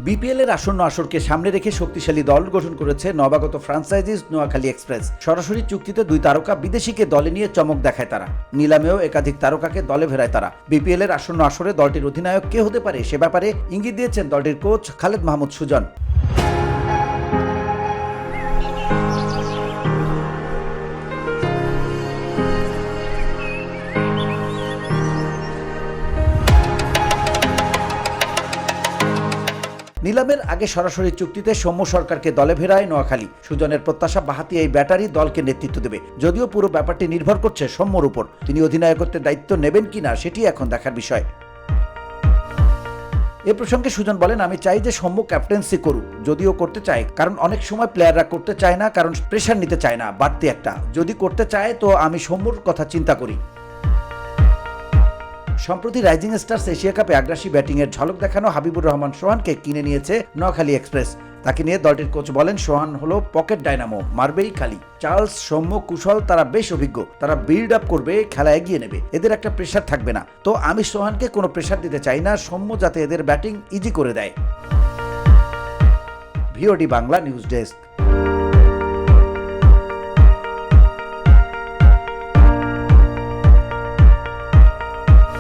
BPL এর আসন্ন আসরকে সামনে রেখে শক্তিশালী দল গঠন করেছে নবাগত ফ্রাঞ্চাইজিস নোয়াখালী এক্সপ্রেস। সরাসরি চুক্তিতে 2 তারকা বিদেশিকে দলে নিয়ে চমক দেখায় তারা। নিলামেও একাধিক তারকাকে দলে ফেরায় তারা। বিপিএল এর আসন্ন আসরে দলটির অধিনায়ক কে হতে পারে সে ব্যাপারে ইঙ্গিত দিয়েছেন দলটির কোচ খালেদ মাহমুদ সুজন। নিলামের আগে সরাসরি চুক্তিতে সৌম্য সরকারকে দলে ফেরায় নোয়াখালী। সুজনের প্রত্যাশা বাঁহাতি এই ব্যাটারি দলকে নেতৃত্ব দেবে, যদিও পুরো ব্যাপারটি নির্ভর করছে সৌম্যর উপর। তিনি অধিনায়কত্বের দায়িত্ব নেবেন কিনা সেটি এখন দেখার বিষয়। এ প্রসঙ্গে সুজন বলেন, আমি চাই যে সৌম্য ক্যাপ্টেন্সি করুক, যদিও করতে চায়, কারণ অনেক সময় প্লেয়াররা করতে চায় না, কারণ প্রেশার নিতে চায় না বাড়তি একটা। যদি করতে চায় তো আমি সৌম্যর কথা চিন্তা করি। সম্প্রতি রাইজিং স্টার্স এশিয়া কাপে আগ্রাসী ব্যাটিংয়ের ঝলক দেখানো হাবিবুর রহমান সোহানকে কিনে নিয়েছে নোয়াখালী এক্সপ্রেস। তাকে নিয়ে দলটির কোচ বলেন, সোহান হলো পকেট ডায়নামো, মারবেই খালি। চার্লস, সৌম্য, কুশল তারা বেশ অভিজ্ঞ, তারা বিল্ড আপ করবে, খেলা এগিয়ে নেবে, এদের একটা প্রেশার থাকবে না। তো আমি সোহানকে কোনো প্রেশার দিতে চাই না, সৌম্য যাতে এদের ব্যাটিং ইজি করে দেয়। VOD Bangla news desk.